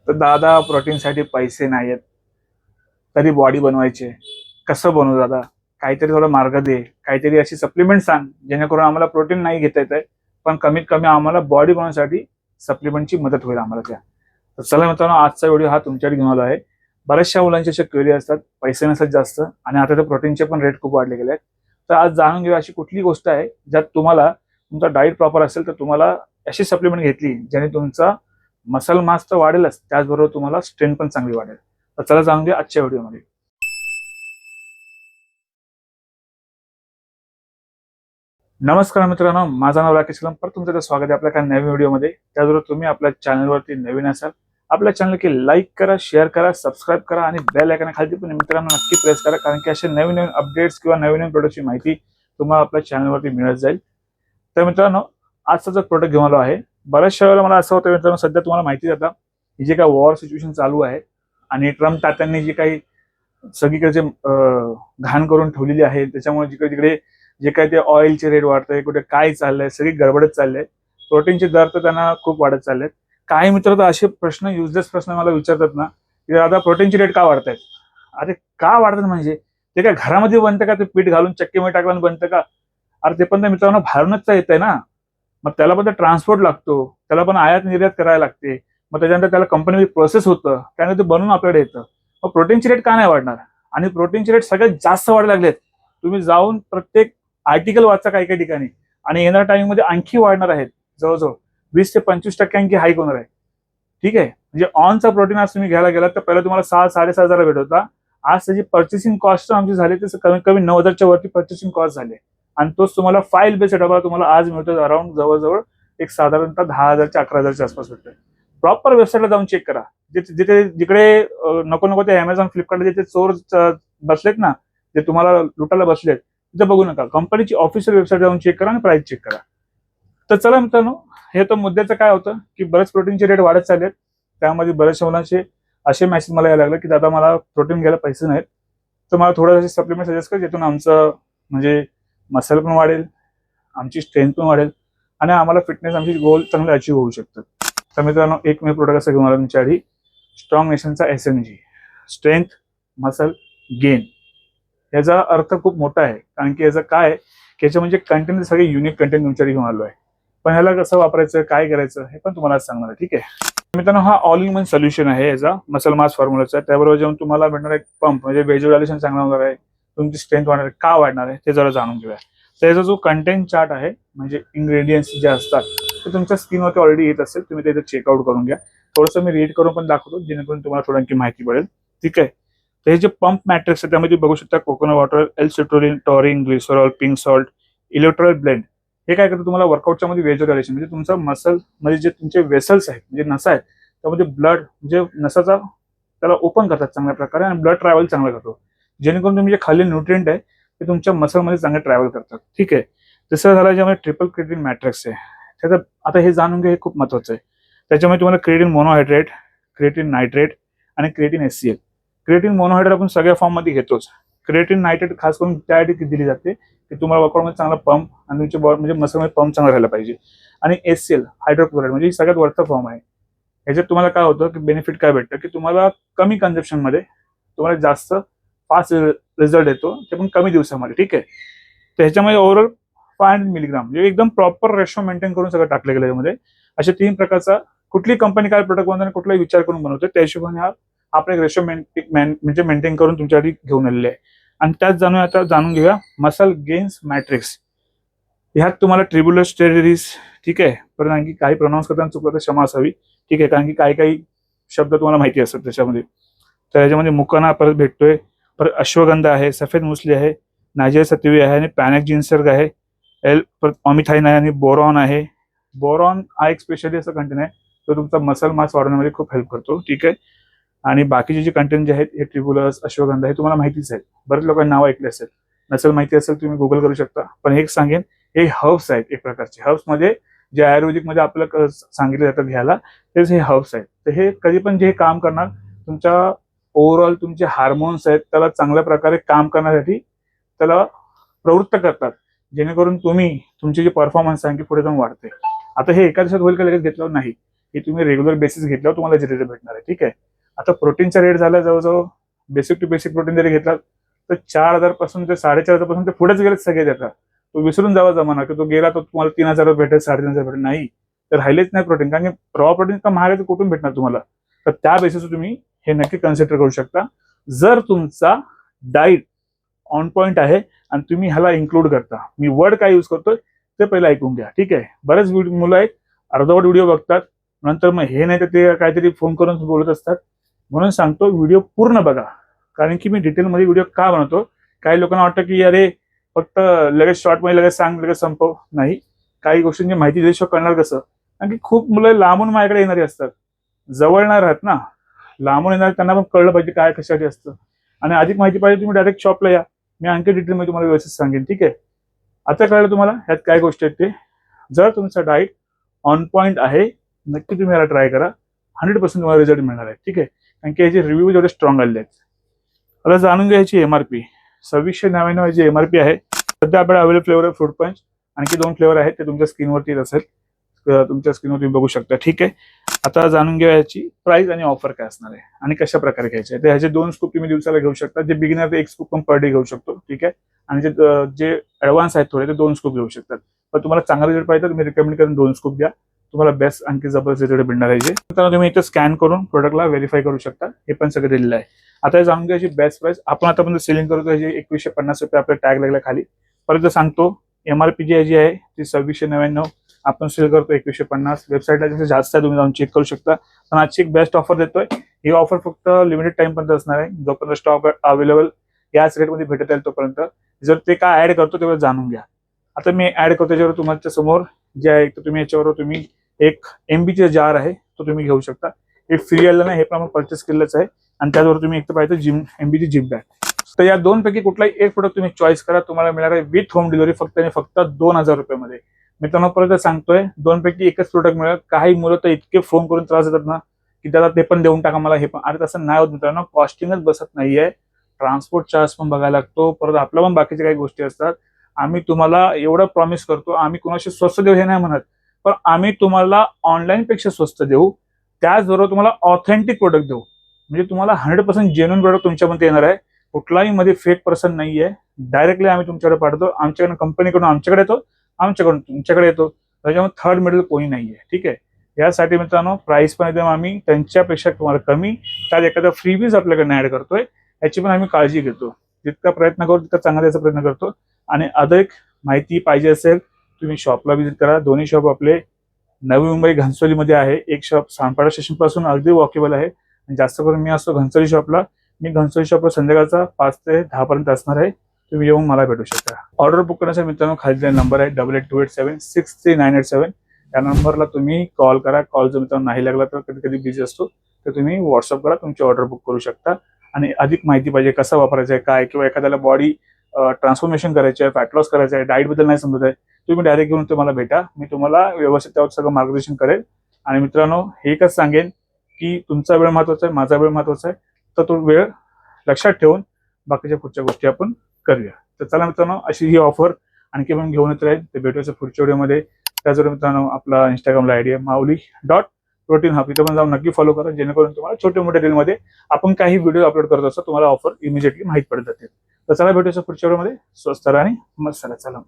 तर दादा प्रोटीनसाठी पैसे नाही आहेत, तरी बॉडी बनवायची आहे. कसं बनवू दादा? काहीतरी थोडा मार्ग दे, काहीतरी अशी सप्लिमेंट सांग जेणेकरून आम्हाला प्रोटीन नाही घेता येत आहे, पण कमीत कमी आम्हाला बॉडी बनवण्यासाठी सप्लिमेंटची मदत होईल आम्हाला त्या. तर चला मित्रांनो, आजचा व्हिडिओ हा तुमच्याकडे घेऊन आलो आहे. बऱ्याचशा मुलांची अशा क्वेरी असतात, पैसे नसतात जास्त आणि आता तर प्रोटीनचे पण रेट खूप वाढले गेले आहेत. तर आज जाणून घेऊया अशी कुठली गोष्ट आहे ज्यात तुम्हाला तुमचा डाईट प्रॉपर असेल तर तुम्हाला अशी सप्लिमेंट घेतली ज्याने तुमचा मसल मास तर वाढेलच, त्याचबरोबर तुम्हाला स्ट्रेंथ पण चांगली वाढेल. तर चला जाणून घेऊया आजच्या व्हिडिओमध्ये. नमस्कार मित्रांनो, माझं नाव राकेश कलम. पर तुमचं स्वागत आहे आपल्या काही नवीन व्हिडिओमध्ये. त्याचबरोबर तुम्ही आपल्या चॅनलवरती नवीन असाल, आपल्या चॅनल की लाईक करा, शेअर करा, सबस्क्राईब करा आणि बेल आयकॉन खाली पण मित्रांनो नक्की प्रेस करा, कारण की असे नवीन नवीन अपडेट्स किंवा नवीन नवीन प्रोडक्टची माहिती तुम्हाला आपल्या चॅनलवरती मिळत जाईल. तर मित्रांनो, आजचा जो प्रोडक्ट घेऊन आलो आहे, बऱ्याचशा वेळेला मला असं होतं मित्रांनो, सध्या तुम्हाला माहिती आता ही जे काही वॉर सिच्युएशन चालू आहे आणि ट्रम्प तात्यांनी जी काही सगळीकडे जे घाण करून ठेवलेली आहे, त्याच्यामुळे जिकडे तिकडे जे काही ते ऑइलचे रेट वाढतंय, कुठे काय चाललंय, सगळी गडबडच चाललंय. प्रोटीनचे दर तर त्यांना खूप वाढत चाललेत. काही मित्र तर असे प्रश्न, युजलेस प्रश्न मला विचारतात ना, की आता प्रोटीनचे रेट का वाढतायत? अरे का वाढतात म्हणजे? ते काय घरामध्ये बनतं का? ते पीठ घालून चक्की मध्ये टाकून बनतं का? अरे ते पण त्या मित्रांनो बाहेरूनच तर येतंय ना. मग त्याला पण ट्रान्सपोर्ट लागतो, त्याला पण आयात निर्यात करायला लागते. मग त्याच्यानंतर त्याला कंपनीमध्ये प्रोसेस होतं, त्यानंतर ते बनवून आपल्याकडे येतं. मग प्रोटीनचे रेट का नाही वाढणार? आणि प्रोटीनचे रेट सगळ्यात जास्त वाढायला लागलेत. तुम्ही जाऊन प्रत्येक आर्टिकल वाचा काही काही ठिकाणी, आणि येणाऱ्या टाइम मध्ये आणखी वाढणार आहेत. जवळजवळ 20 ते 25% आणखी हाईक होणार आहे. ठीक आहे, म्हणजे ऑनचा प्रोटीन आज तुम्ही घ्यायला गेलात तर पहिला तुम्हाला 6-6.5 हजार भेट होता. आज त्याची पर्चेसिंग कॉस्ट आमची झाली तर कमीत कमी 9,000च्या वरती पर्चेसिंग कॉस्ट झाली, आणि तोच तुम्हाला फाईल बेस्ड डबा तुम्हाला आज मिळतो अराउंड जवळजवळ एक साधारणतः 10,000च्या 11,000च्या आसपास भेटतोय. प्रॉपर वेबसाईटला जाऊन चेक करा. जिथे जिकडे नको नको ते अमेझॉन फ्लिपकार्टला जिथे चोर बसलेत ना, जे तुम्हाला लुटायला बसलेत, तिथे बघू नका. कंपनीची ऑफिशियल वेबसाईट जाऊन चेक करा आणि प्राइस चेक करा. तर चला मित्रांनो, हे तर मुद्द्याचं काय होतं की बरेच प्रोटीनचे रेट वाढत चाललेत. त्यामध्ये बऱ्याचशा मुलांचे असे मेसेज मला यायला लागले की दादा मला प्रोटीन घ्यायला पैसे नाहीत, तर मला थोडं सप्लिमेंट सजेस्ट कर ज्यातून आमचं म्हणजे मसल पण वाढेल, आमची स्ट्रेंथ पण वाढेल आणि आम्हाला फिटनेस आमची गोल चांगले अचीव्ह होऊ शकतात. तर मित्रांनो, एक मी प्रोडक्ट असं घेऊन आलो तुमच्या आधी, स्ट्रॉंग नेशनचा SMG, स्ट्रेंथ मसल गेन. याचा अर्थ खूप मोठा आहे, कारण की याचं काय आहे की याच्या म्हणजे कंटेंट सगळे युनिक कंटेंट तुमच्याकडे घेऊन आलो आहे. पण ह्याला कसं वापरायचं, काय करायचं हे पण तुम्हाला सांगणार आहे. ठीक आहे मित्रांनो, हा ऑल इन वन सोल्युशन आहे याचा मसल मास फॉर्म्युलाचा. त्याबरोबर जेव्हा तुम्हाला भेटणार एक पंप, म्हणजे व्हिज्युअलायझेशन चांगला होणार आहे, तुमची स्ट्रेंथ वाढणार आहे. का वाढणार आहे ते जरा जाणून घेऊया. तर याचा जो कंटेंट चार्ट आहे, म्हणजे इन्ग्रेडियंट्स जे असतात ते तुमच्या स्क्रीनवरती ऑलरेडी येत असेल, तुम्ही त्याचं चेकआउट करून घ्या. थोडंसं मी रीड करून पण दाखवतो जेणेकरून तुम्हाला थोडी आणखी माहिती पडेल. ठीक आहे, तर हे जे पंप मॅट्रिक्स आहे त्यामध्ये बघू शकता coconut water, L-citrulline, taurine, glycerol, pink salt, electrolyte blend. हे काय करतं तुम्हाला वर्कआउटच्या मध्ये व्हिज्युअलायझेशन, म्हणजे तुमचं मसल म्हणजे जे तुमचे वेसल्स आहेत, म्हणजे नसा आहेत, त्यामध्ये ब्लड म्हणजे नसाचा त्याला ओपन करतात चांगल्या प्रकारे आणि ब्लड ट्रॅव्हल चांगला करतो, जेणेकरून तुम्ही जे खाल्ले न्यूट्रिएंट आहे ते तुमच्या मसलमध्ये चांगले ट्रॅव्हल करतात. ठीक आहे, तसं झालं ज्यामध्ये ट्रिपल क्रिएटिन मॅट्रिक्स आहे. त्याचं आता हे जाणून घ्या, हे खूप महत्वाचं आहे. त्याच्यामध्ये तुम्हाला क्रिएटिन मोनोहायड्रेट, क्रिएटिन नायट्रेट आणि क्रिएटिन HCl. क्रिएटिन मोनोहायड्रेट आपण सगळ्या फॉर्म मध्ये घेतोच. क्रिएटिन नायट्रेट खास करून त्यासाठी दिली जाते की तुम्हाला वर्कआउटमध्ये चांगला पंप आणि तुमच्या बॉडी म्हणजे मसलमध्ये पंप चांगला राहायला पाहिजे. आणि HCl हायड्रोक्लोराईड म्हणजे सगळ्यात वरचा फॉर्म आहे. ह्याच्यात तुम्हाला काय होतं की बेनिफिट काय भेटतं की तुम्हाला कमी कन्झम्पशन मध्ये तुम्हाला जास्त फास्ट रिझल्ट येतो, ते पण कमी दिवसामध्ये. ठीक आहे, तर ह्याच्यामध्ये ओव्हरऑल 500 मिलीग्राम म्हणजे एकदम प्रॉपर रेशो मेंटेन करून सगळं टाकलं गेलं. यामध्ये असे 3 प्रकारचा कुठली कंपनी काय प्रोडक्ट बनवते आणि कुठलाही विचार करून बनवते, त्या हिशोबाने हा आपण एक रेशो म्हणजे मेंटेन करून तुमच्यासाठी घेऊन आलेले आहे. आणि त्यात आता जाणून घेऊया मसल गेन्स मॅट्रिक्स. ह्यात तुम्हाला ट्रिब्युलर स्टेरिस, ठीक आहे, पण आणखी काही प्रोनाऊन्स करताना चुकलं तर क्षमा असावी. ठीक आहे, कारण की काही काही शब्द तुम्हाला माहिती असतात त्याच्यामध्ये. तर याच्यामध्ये मुकाना परत भेटतोय, परत अश्वगंधा आहे, सफेद मुसली आहे, नायजेरिया सत्वी आहे आणि पॅनॅक जिन्सर्ग आहे, परत ऑमिथाईन आहे आणि बोरॉन आहे. बोरॉन हा एक स्पेशली असा कंटेंट आहे तो तुमचा मसल मास वाढवण्यामध्ये खूप हेल्प करतो. ठीक आहे, आणि बाकीचे जे कंटेंट जे आहेत हे ट्रिब्युलस, अश्वगंधा हे तुम्हाला माहितीच आहे, बरेच लोकांनी नाव ऐकले असेल. नसेल माहिती असेल तुम्ही गुगल करू शकता. पण एक सांगेन, हे हर्ब्स आहेत एक प्रकारचे. हर्ब्स मध्ये जे आयुर्वेदिक मध्ये आपल्याला सांगितलं जातं घ्यायला, तेच हे हर्ब्स आहेत. तर हे कधी पण जे काम करणार तुमच्या ओव्हरऑल तुमचे हार्मोन्स आहेत त्याला चांगल्या प्रकारे काम करण्यासाठी त्याला प्रवृत्त करतात, जेणेकरून तुम्ही तुमची जी परफॉर्मन्स आहे की पुढे जाऊन वाढते. आता हे एका दिवसात होईल का लगेच घेतलं नाही. हे तुम्ही रेग्युलर बेसिस घेतल्यावर तुम्हाला जे रेट भेटणार आहे. ठीक आहे. आता प्रोटीनचा रेट झाला जवळजवळ बेसिक टू बेसिक प्रोटीन जरी घेतला तर 4,000 पासून ते 4,500 पासून ते पुढेच गेले सगळे देतात. तो विसरून जावा जमाना की तो गेला तर तुम्हाला 3,000 भेटेल 3,500 भेटेल. नाही, तर राहिलेच नाही प्रोटीन, कारण की रॉ प्रोटीन का महाग आहे कुठून भेटणार तुम्हाला. तर त्या बेसिसवर तुम्ही हे नक्की कन्सिडर करू शकता. जर तुमचा डाईट ऑन पॉइंट आहे आणि तुम्ही ह्याला इन्क्लूड करता, मी वर्ड काय यूज करतोय ते पहिलं ऐकून घ्या. ठीक आहे. बरेच मुलं आहेत अर्धवट व्हिडिओ बघतात, नंतर मग हे नाही तर ते काहीतरी फोन करून बोलत असतात. म्हणून सांगतो व्हिडिओ पूर्ण बघा, कारण की मी डिटेलमध्ये व्हिडिओ का बनवतो. काही लोकांना वाटतं की अरे फक्त लगेच शॉर्टमध्ये लगेच सांग लगेच संपव. नाही, काही गोष्टींची माहिती दिल्याशिवाय कळणार कसं. कारण की खूप मुलं लांबून माझ्याकडे येणारी असतात, जवळ नाही राहत ना, लांबून येणार, त्यांना पण कळलं पाहिजे काय कशासाठी असतं. आणि अधिक माहिती पाहिजे तुम्ही डायरेक्ट शॉपला या, मी आणखी डिटेलमध्ये तुम्हाला व्यवस्थित सांगेन. ठीक आहे. आता कळलं तुम्हाला ह्यात काय गोष्टी आहेत ते. जर तुमचा डाईट ऑन पॉइंट आहे नक्की तुम्ही याला ट्राय करा, 100% तुम्हाला रिझल्ट मिळणार आहे. ठीक आहे. कारण की याचे रिव्ह्यू जेवढे स्ट्रॉंग आलेले आहेत. आता जाणून घ्यायची एमआरपी 2699 जी एमआरपी आहे. सध्या आपल्याला अवेलेबल फ्लेवर आहे फ्रूट पंच, आणखी 2 फ्लेवर आहेत ते तुमच्या स्क्रीनवरती असेल, तुमच्या स्क्रीनवर तुम्ही बघू शकता. ठीक आहे. आता जाणून घ्या याची प्राइस आणि ऑफर काय असणार आहे आणि कशा प्रकारे घ्यायचे आहे. तर ह्याचे 2 स्कूप तुम्ही दिवसाला घेऊ शकता. जे बिगिनर ते 1 स्कूप पण पर डे घेऊ शकतो. ठीक आहे. आणि जे ऍडव्हान्स आहेत थोडे ते 2 स्कूप घेऊ शकतात. पण तुम्हाला चांगला रिझल्ट पाहिजे तर तुम्ही रिकमेंड करून 2 स्कूप घ्या, तुम्हाला बेस्ट आणखी जबरदस्त रिझल्ट मिळणार आहे. तर तुम्ही इथे स्कॅन करून प्रोडक्टला व्हेरीफाय करू शकता. हे पण सगळं दिलेलं आहे. आता हे जाणून घ्यायची बेस्ट प्राइस. आपण आतापर्यंत सेलिंग करतो ह्याची 2150 रुपये आपल्या टॅग लागला खाली. परत सांगतो एमआरपी जी आहे ती 2699, आपण सेल करतो 2150. वेबसाईटला जसं जास्त आहे तुम्ही जाऊन चेक करू शकता. पण आजची एक बेस्ट ऑफर देतोय. ही ऑफर फक्त लिमिटेड टाइम पर्यंत असणार आहे, जोपर्यंत स्टॉक अवेलेबल याच रेटमध्ये भेटत येईल तोपर्यंत. जर ते काय ऍड करतो तेवढं जाणून घ्या. आता मी ऍड करतो त्याच्यावर तुमच्या समोर जे आहे तर तुम्ही याच्यावर तुम्ही एक MBचे जार आहे तो तुम्ही घेऊ शकता. हे फ्री आलं नाही, हे पण आपण परचेस केलंच आहे. आणि त्याचबरोबर तुम्ही एक तर पाहिजे MBची जिम बॅग. तर या 2 पैकी कुठलाही एक प्रोडक्ट तुम्ही चॉईस करा, तुम्हाला मिळणार आहे विथ होम डिलिव्हरी फक्त आणि फक्त 2000 रुपयामध्ये. मित्रांनो परत सांगतोय 2 पैकी एकच प्रोडक्ट मिळेल. काही मुलं तर इतके फोन करून त्रास देतात ना की दादा ते पण देऊन टाका मला, हे पण. अरे तसं नाही होत मित्रांनो, कॉस्टिंगच बसत नाहीये. ट्रान्सपोर्ट चार्ज पण बघायला लागतो, परत आपल्या पण बाकीच्या काही गोष्टी असतात. आम्ही तुम्हाला एवढं प्रॉमिस करतो, आम्ही कोणाशी स्वस्त देऊ हे नाही म्हणत, पण आम्ही तुम्हाला ऑनलाईन पेक्षा स्वस्त देऊ, त्याचबरोबर तुम्हाला ऑथेंटिक प्रोडक्ट देऊ. म्हणजे तुम्हाला 100% जेन्युइन प्रोडक्ट तुमच्यापर्यंत येणार आहे. कुठलाही मध्ये फेक पर्सन नाहीये. डायरेक्टली आम्ही तुमच्याकडे पाठवतो, आमच्याकडे कंपनीकडून आमच्याकडे येतो, आमच्याकडून तुमच्याकडे येतो. त्याच्यामुळे थर्ड मिडल कोणी नाहीये. ठीक आहे. यासाठी मित्रांनो प्राइस पण एकदम आम्ही त्यांच्यापेक्षा तुम्हाला कमी, त्यात एखादा फ्रीबीज आपल्याकडे ऍड करतोय, याची पण आम्ही काळजी घेतो. जितका प्रयत्न करू तितका चांगला द्यायचा प्रयत्न करतो. आणि अधिक माहिती पाहिजे असेल तुम्ही शॉपला व्हिजिट करा. दोन्ही शॉप आपले नवी मुंबई घनसोलीमध्ये आहे. एक शॉप सानपाडा स्टेशन पासून अगदी वॉकेबल आहे. जास्त करून मी असतो घनसोली शॉपला. मी घनसोली शॉपला संध्याकाळचा 5 ते 10 पर्यंत असणार आहे. तुम्ही येऊन मला भेटू शकता. ऑर्डर बुक करण्यासाठी मित्रांनो खाली नंबर आहे 8828763987. या नंबरला तुम्ही कॉल करा. कॉल जर मित्रांनो नाही लागला तर कधी कधी बिझी असतो, तर तुम्ही व्हॉट्सअप करा, तुमची ऑर्डर बुक करू शकता. आणि अधिक माहिती पाहिजे कसं वापरायचं आहे काय, किंवा एखाद्याला बॉडी ट्रान्सफॉर्मेशन करायची आहे, फॅट लॉस करायचं आहे, डाईट बद्दल नाही समजत आहे, तुम्ही डायरेक्ट घेऊन तुम्हाला भेटा. मी तुम्हाला व्यवस्थित त्यावर सगळं मार्गदर्शन करेल. आणि मित्रांनो हे एकच सांगेन की तुमचा वेळ महत्वाचा आहे, माझा वेळ महत्वाचा आहे. तर तो वेळ लक्षात ठेवून बाकीच्या पुढच्या गोष्टी आपण करूया. तर चला मित्रांनो अशी ही ऑफर आणखी पण घेऊन येत राहील. ते भेटूया पुढच्या व्हिडिओमध्ये. त्याचबरोबर मित्रांनो आपला इंस्टाग्रामला आयडी आहे mauli.proteinhub. इथं पण जाऊन नक्की फॉलो करा, जेणेकरून तुम्हाला छोटे मोठे रीलमध्ये आपण काही व्हिडिओ अपलोड करत असतो तुम्हाला ऑफर इमिजिएटली माहित पडत जाते. तर चला भेटूया पुढच्या व्हिडिओमध्ये. स्वस्त राहा आणि मस्त राहा. चला.